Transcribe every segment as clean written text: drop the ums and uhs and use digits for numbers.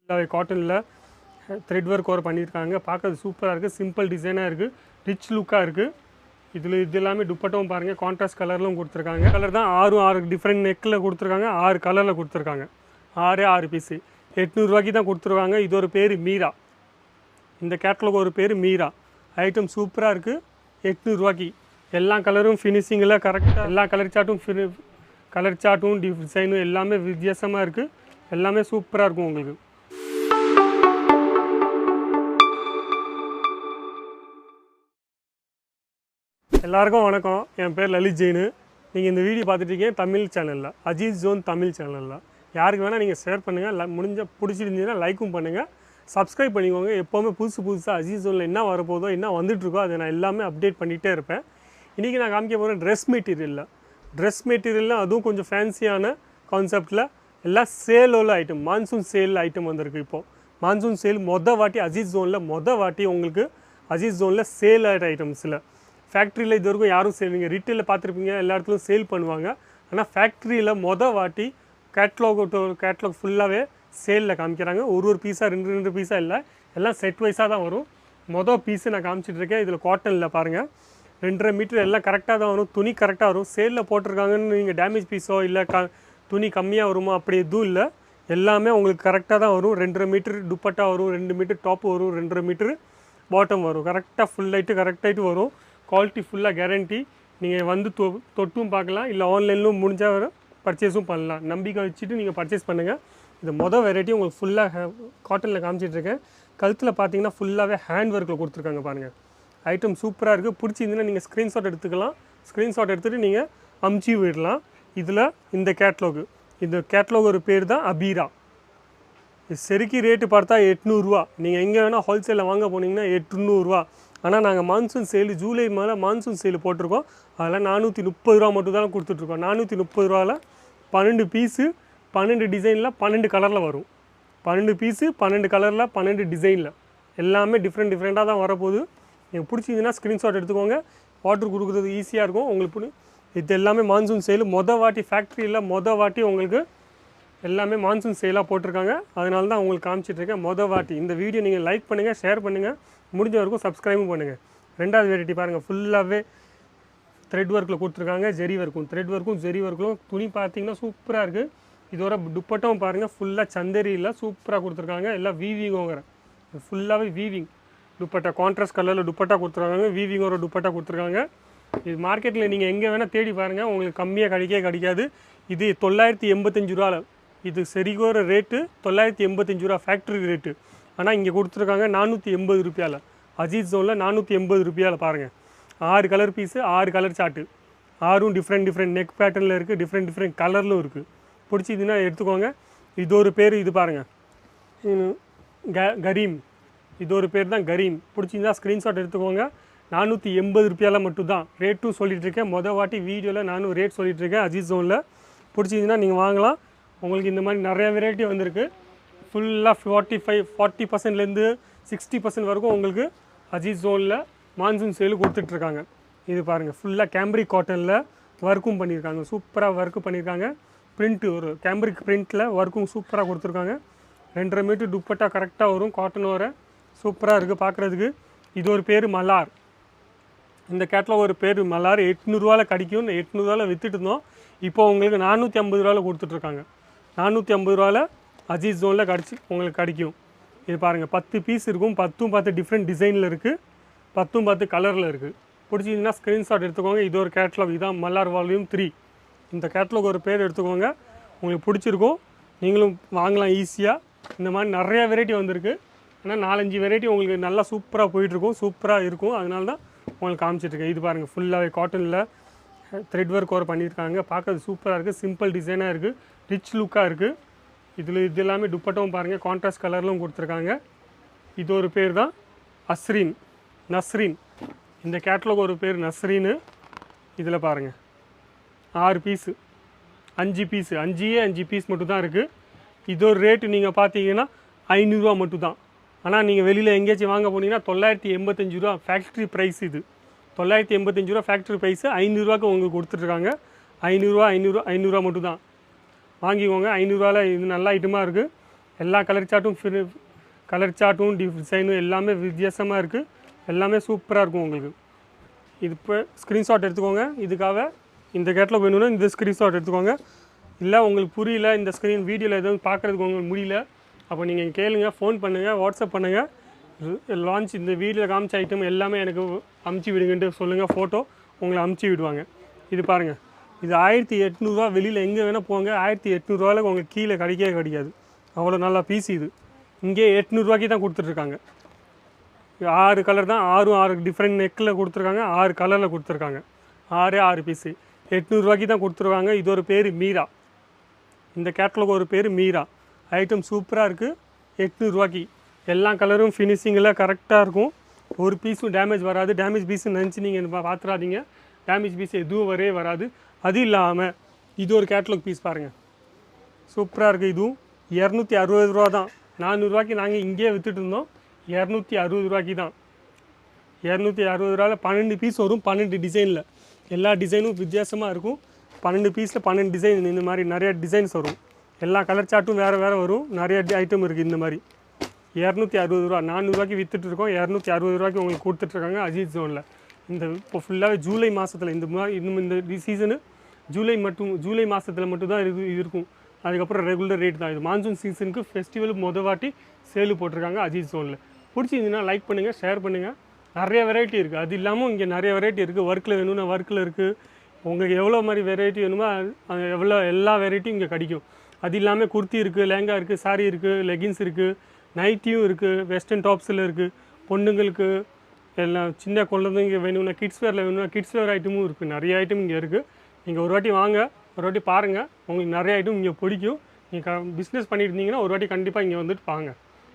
காட்டனில் thread work over பண்ணியிருக்காங்க. பார்க்கறது சூப்பராக இருக்குது. சிம்பிள் டிசைனாக இருக்குது. ரிச் லுக்காக இருக்குது. இது எல்லாமே துப்பட்டாவும் பாருங்கள் கான்ட்ராஸ்ட் கலர்லும் கொடுத்துருக்காங்க. கலர் தான் 6 டிஃப்ரெண்ட் நெக்கில் கொடுத்துருக்காங்க. 6 கலரில் கொடுத்துருக்காங்க. 6 பீஸு 800 ரூபாய்க்கு தான் கொடுத்துருவாங்க. இது ஒரு பேர் மீரா. இந்த கேட்டலாக் ஒரு பேர் மீரா. ஐட்டம் சூப்பராக இருக்குது. 800 ரூபாய்க்கு எல்லா கலரும் ஃபினிஷிங்கில் கரெக்டாக எல்லா கலர் சார்ட்டும் டிசைனும் எல்லாமே வித்தியாசமாக இருக்குது. எல்லாமே சூப்பராக இருக்கும் உங்களுக்கு. எல்லாருக்கும் வணக்கம். என் பேர் லலித் ஜெயின். நீங்கள் இந்த வீடியோ பார்த்துட்டீங்க தமிழ் சேனலில், அஜித் ஜோன் தமிழ் சேனலில். யாருக்கு வேணால் நீங்கள் ஷேர் பண்ணுங்கள். பிடிச்சிருந்தீங்கன்னா லைக்கும் பண்ணுங்கள், சப்ஸ்கிரைப் பண்ணிக்கோங்க. எப்போவுமே புதுசாக அஜித் ஜோனில் என்ன வரப்போதோ என்ன வந்துட்டுருக்கோ அதை நான் எல்லாமே அப்டேட் பண்ணிகிட்டே இருப்பேன். இன்றைக்கி நான் காமிக்க போகிறேன் ட்ரெஸ் மெட்டீரியலில் அதுவும் கொஞ்சம் ஃபேன்சியான கான்செப்டில் எல்லாம் சேலோவில் ஐட்டம், மான்சூன் சேல் ஐட்டம் வந்திருக்கு. இப்போது மான்சூன் சேல் வாட்டி அஜித் ஜோனில் வாட்டி உங்களுக்கு அஜித் ஜோனில் சேல் ஐட்டம்ஸில் ஃபேக்ட்ரியில் இது வரைக்கும் யாரும் சேல், நீங்கள் ரீட்டெயிலில் பார்த்துருப்பீங்க, எல்லா இடத்துலையும் சேல் பண்ணுவாங்க. ஆனால் ஃபேக்ட்ரியில் வாட்டி கேட்லாக் ஃபுல்லாகவே சேலில் காமிக்கிறாங்க. ஒரு பீஸாக ரெண்டு பீஸாக இல்லை, எல்லாம் செட் வைஸாக தான் வரும். பீஸு நான் காமிச்சிட்ருக்கேன். இதில் காட்டனில் பாருங்கள் 2.5 மீட்டர் எல்லாம் கரெக்டாக தான் வரும். துணி கரெக்டாக வரும். சேலில் போட்டிருக்காங்கன்னு நீங்கள் டேமேஜ் பீஸோ இல்லை துணி கம்மியாக வருமோ அப்படி எதுவும் இல்லை. எல்லாமே உங்களுக்கு கரெக்டாக தான் வரும். 2.5 மீட்டர் துப்பட்டா வரும், 2 மீட்டர் டாப்பு வரும், 2.5 மீட்டர் பாட்டம் வரும். கரெக்டாக கரெக்டாகிட்டு வரும். குவாலிட்டி ஃபுல்லாக கேரண்டி. நீங்கள் வந்து தொட்டும் பார்க்கலாம், இல்லை ஆன்லைன்லும் முடிஞ்சால் பர்ச்சேஸும் பண்ணலாம். நம்பிக்கை வச்சுட்டு நீங்கள் பர்ச்சேஸ் பண்ணுங்கள். இது வெரைட்டி உங்களுக்கு ஃபுல்லாக காட்டனில் காமிச்சிட்ருக்கேன். கழுத்தில் பார்த்தீங்கன்னா ஃபுல்லாகவே ஹேண்ட் ஒர்க்கில் கொடுத்துருக்காங்க பாருங்கள். ஐட்டம் சூப்பராக இருக்குது. பிடிச்சிருந்துன்னா நீங்கள் ஸ்க்ரீன்ஷாட் எடுத்துக்கலாம். ஸ்க்ரீன்ஷாட் எடுத்துகிட்டு நீங்கள் அமுச்சி விடலாம். இதில் இந்த கேட்லாக் ஒரு பேர் தான் அபீரா. இது சரிக்கு ரேட்டு பார்த்தா 800 ரூபா. நீங்கள் எங்கே வேணால் ஹோல்சேலில் வாங்க போனீங்கன்னா 800 ரூபா. ஆனால் நாங்கள் மான்சூன் சேல் ஜூலை மேலே மான்சூன் சேல் போட்டிருக்கோம். அதில் 430 ரூபா மட்டும் தான் கொடுத்துட்ருக்கோம். 430 ரூபாவில் 12 பீஸு 12 டிசைனில் 12 கலரில் வரும். 12 பீஸு 12 கலரில் 12 டிசைனில் எல்லாமே டிஃப்ரெண்ட்டாக தான் வரப்போகுது. நீங்கள் பிடிச்சிதுன்னா ஸ்க்ரீன்ஷாட் எடுத்துக்கோங்க. ஆர்டர் கொடுக்குறது ஈஸியாக இருக்கும் உங்களுக்கு. இது எல்லாமே மான்சூன் சேல் வாட்டி ஃபேக்ட்ரியில் வாட்டி உங்களுக்கு எல்லாமே மான்சூன் சேலாக போட்டிருக்காங்க. அதனால தான் உங்களுக்கு காமிச்சிட்ருக்கேன் வாட்டி. இந்த வீடியோ நீங்கள் லைக் பண்ணுங்கள், ஷேர் பண்ணுங்கள், முடிஞ்ச வரைக்கும் சப்ஸ்கிரைபும் பண்ணுங்கள். ரெண்டாவது வெரைட்டி பாருங்கள், ஃபுல்லாகவே த்ரெட் ஒர்க்கில் கொடுத்துருக்காங்க. த்ரெட் ஒர்க்கும் ஜெரி ஒர்க்கும் துணி பார்த்தீங்கன்னா சூப்பராக இருக்குது. இதோட துப்பட்டாவும் பாருங்கள் ஃபுல்லாக சந்தேரியில் சூப்பராக கொடுத்துருக்காங்க. எல்லாம் வீவிங்கோங்கிற ஃபுல்லாகவே வீவிங் துப்பட்டா, கான்ட்ராஸ்ட் கலரில் துப்பட்டா கொடுத்துருக்காங்க. வீவிங்கோட துப்பட்டா கொடுத்துருக்காங்க. இது மார்க்கெட்டில் நீங்கள் எங்கே வேணால் தேடி பாருங்கள், உங்களுக்கு கம்மியாக கிடைக்காது. இது 985 ரூபாவில். இது சரிகோர ரேட்டு 985 ரூபா ஃபேக்ட்ரி ரேட்டு. ஆனால் இங்கே கொடுத்துருக்காங்க 480 ரூபாயில். அஜித் ஜோனில் 480 ரூபாயில் பாருங்கள். 6 கலர் பீஸு, 6 கலர் சார்ட்டு, 6ம் டிஃப்ரெண்ட் நெக் பேட்டர்னில் இருக்குது. டிஃப்ரெண்ட் கலரிலும் இருக்குது. பிடிச்சிதுன்னா எடுத்துக்கோங்க. இது ஒரு பேர், இது பாருங்கள் கரீம். இது ஒரு பேர் தான் கரீம். பிடிச்சிருந்தா ஸ்க்ரீன்ஷாட் எடுத்துக்கோங்க. 480 ரூபாயில் மட்டும்தான் ரேட்டும் சொல்லிகிட்ருக்கேன். வாட்டி வீடியோவில் நானும் ரேட் சொல்லிகிட்ருக்கேன் அஜித் ஜோனில். பிடிச்சிருந்துன்னா நீங்கள் வாங்கலாம். உங்களுக்கு இந்த மாதிரி நிறையா வெரைட்டி வந்திருக்கு. ஃபுல்லாக 40% 60% வரைக்கும் உங்களுக்கு அஜித் ஜோனில் மான்சூன் சேலு கொடுத்துட்ருக்காங்க. இது பாருங்கள் ஃபுல்லாக கேம்ப்ரிக் காட்டனில் ஒர்க்கும் பண்ணியிருக்காங்க. சூப்பராக ஒர்க்கு பண்ணியிருக்காங்க. பிரிண்ட்டு ஒரு கேம்ப்ரிக் பிரிண்ட்டில் ஒர்க்கும் சூப்பராக கொடுத்துருக்காங்க. 2.5 மீட்டர் துப்பட்டா கரெக்டாக வரும். காட்டன் வர சூப்பராக இருக்குது பார்க்குறதுக்கு. இது ஒரு பேர் மலார். இந்த கேட்டில் ஒரு பேர் மலார். 800 ரூபாயில் கிடைக்கும். 800 ரூபாயில் விற்றுட்டு இருந்தோம். இப்போ உங்களுக்கு 450 ரூபாயில் கொடுத்துட்ருக்காங்க. 450 ரூபாயில் அஜித் ஜோனில் உங்களுக்கு கிடைக்கும். இது பாருங்கள் 10 பீஸ் இருக்கும். 10 டிஃப்ரெண்ட் டிசைனில் இருக்குது. 10 கலரில் இருக்குது. பிடிச்சிங்கன்னா ஸ்க்ரீன்ஷாட் எடுத்துக்கோங்க. இது ஒரு கேட்லாக். இதுதான் மலார் வால்யூம் 3. இந்த கேட்லாக் ஒரு பேர் எடுத்துக்கோங்க. உங்களுக்கு பிடிச்சிருக்கும், நீங்களும் வாங்கலாம் ஈஸியாக. இந்த மாதிரி நிறையா வெரைட்டி வந்திருக்கு. ஆனால் 4-5 வெரைட்டி உங்களுக்கு நல்லா சூப்பராக போயிட்டுருக்கும், சூப்பராக இருக்கும். அதனால தான் உங்களுக்கு காமிச்சிட்ருக்கேன். இது பாருங்கள் ஃபுல்லாகவே காட்டனில் த்ரெட் ஒர்க் ஓவர் பண்ணியிருக்காங்க. பார்க்கறது சூப்பராக இருக்குது. சிம்பிள் டிசைனாக இருக்குது. ரிச் லுக்காக இருக்குது. இது எல்லாமே துப்பட்டாவும் பாருங்கள் கான்ட்ராஸ்ட் கலர்லும் கொடுத்துருக்காங்க. இது ஒரு பேர் தான் நஸ்ரீன். இந்த கேட்லாக் ஒரு பேர் நஸ்ரீனு. இதில் பாருங்கள் 6 பீஸு 5 பீஸு 5 பீஸ் மட்டும் தான் இருக்குது. இது ஒரு ரேட்டு நீங்கள் பார்த்தீங்கன்னா 500 ரூபா மட்டும் தான். ஆனால் நீங்கள் வெளியில் எங்கேயாச்சும் வாங்க போனீங்கன்னா 985 ரூபா ஃபேக்ட்ரி ப்ரைஸ். இது 985 ரூபா ஃபேக்ட்ரி ப்ரைஸு. 500 ரூபாய்க்கு உங்களுக்கு கொடுத்துட்ருக்காங்க. 500 ரூபா மட்டும் தான். வாங்கிக்கோங்க. 500 ரூபாயில் இது நல்ல ஐட்டமாக இருக்குது. எல்லா கலர் சார்ட்டும் டிசைனும் எல்லாமே வித்தியாசமாக இருக்குது. எல்லாமே சூப்பராக இருக்கும் உங்களுக்கு. இது இப்போ ஸ்க்ரீன்ஷாட் எடுத்துக்கோங்க. இதுக்காக இந்த கேட்டில் வேணும்னா இந்த ஸ்க்ரீன்ஷாட் எடுத்துக்கோங்க. இல்லை உங்களுக்கு புரியல, இந்த ஸ்க்ரீன் வீடியோவில் எதுவும் பார்க்குறதுக்கு உங்களுக்கு முடியல, அப்போ நீங்கள் கேளுங்க, ஃபோன் பண்ணுங்கள், வாட்ஸ்அப் பண்ணுங்கள். லான்ச் இந்த வீடியோவில் காமிச்ச ஐட்டம் எல்லாமே எனக்கு அமுச்சு விடுங்கன்ட்டு சொல்லுங்கள். ஃபோட்டோ உங்களை அமுச்சு விடுவாங்க. இது பாருங்கள், இது 1800 வெளியில் எங்கே வேணால் போங்க, 1800 உங்களுக்கு கீழே கிடைக்காது. அவ்வளோ நல்லா பீஸ். இது இங்கே 800 தான் கொடுத்துட்ருக்காங்க. 6 கலர் தான், 6 டிஃப்ரெண்ட் நெக்கில் கொடுத்துருக்காங்க, 6 கலரில் கொடுத்துருக்காங்க. 6 பீஸு 800 தான் கொடுத்துருக்காங்க. இது ஒரு பேர் மீரா. இந்த கேட்டலாக் ஒரு பேர் மீரா. ஐட்டம் சூப்பராக இருக்குது. 800 எல்லா கலரும் ஃபினிஷிங்கில் கரெக்டாக இருக்கும். ஒரு பீஸும் டேமேஜ் வராது. டேமேஜ் பீஸுன்னு நினச்சி நீங்கள் பார்த்துறாதீங்க. டேமேஜ் பீஸ் எதுவும் வரவே வராது. அது இல்லாமல் இது ஒரு கேட்டலாக் பீஸ் பாருங்கள், சூப்பராக இருக்குது. இதுவும் 260 தான். 400 நாங்கள் இங்கேயே விற்றுட்டு இருந்தோம். 260 தான். 260 12 பீஸ் வரும். 12 டிசைனில் எல்லா டிசைனும் வித்தியாசமாக இருக்கும். 12 பீஸில் 12 டிசைன், இந்த மாதிரி நிறைய டிசைன்ஸ் வரும். எல்லா கலர் சார்ட்டும் வேறு வரும். நிறைய ஐட்டம் இருக்குது. இந்த மாதிரி 260 400 விற்றுட்டு இருக்கோம். 260 உங்களுக்கு கொடுத்துட்ருக்காங்க அஜித் ஜோனில். இந்த இப்போ ஃபுல்லாகவே ஜூலை மாதத்தில் இந்த சீசனு ஜூலை மாதத்தில் மட்டும்தான் இது இருக்கும். அதுக்கப்புறம் ரெகுலர் ரேட் தான். இது மான்சூன் சீசனுக்கு ஃபெஸ்டிவலுக்கு வாட்டி சேலு போட்டிருக்காங்க அஜித் ஜோனில். பிடிச்சிருந்துன்னா லைக் பண்ணுங்கள், ஷேர் பண்ணுங்கள். நிறைய வெரைட்டி இருக்குது. அது இல்லாமல் இங்கே நிறைய வெரைட்டி இருக்குது. ஒர்க்கில் வேணும்னா ஒர்க்கில் இருக்குது. உங்களுக்கு எவ்வளோ மாதிரி வெரைட்டி வேணுமோ எல்லா வெரைட்டியும் இங்கே கிடைக்கும். அது இல்லாமல் குர்த்தி இருக்குது, லேங்கா இருக்குது, சாரீ இருக்குது, லெகின்ஸ் இருக்குது, நைட்டியும் இருக்குது, வெஸ்டர்ன் டாப்ஸில் இருக்குது. பொண்ணுங்களுக்கு எல்லாம் சின்ன குழந்தைங்க வேணும்னா கிட்ஸ் வேரில் வேணும்னா கிட்ஸ் வேர் ஐட்டமும் இருக்குது. நிறைய ஐட்டம் இங்கே இருக்குது. நீங்கள் ஒரு வாட்டி வாங்க, ஒரு வாட்டி பாருங்கள். உங்களுக்கு நிறைய ஐட்டம் இங்கே பிடிக்கும். நீங்கள் பிஸ்னஸ் பண்ணிட்டு இருந்தீங்கன்னா ஒரு வாட்டி கண்டிப்பாக இங்கே வந்துட்டு பாருங்க.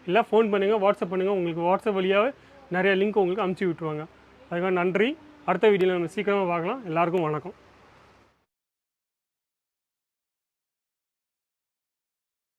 இல்லை ஃபோன் பண்ணுங்கள், வாட்ஸ்அப் பண்ணுங்கள். உங்களுக்கு வாட்ஸ்அப் வழியாகவே நிறைய லிங்க் உங்களுக்கு அமுச்சு விட்டுருவாங்க. அதுக்காக நன்றி. அடுத்த வீடியோவில் நம்ம சீக்கிரமாக பார்க்கலாம். எல்லாருக்கும் வணக்கம்.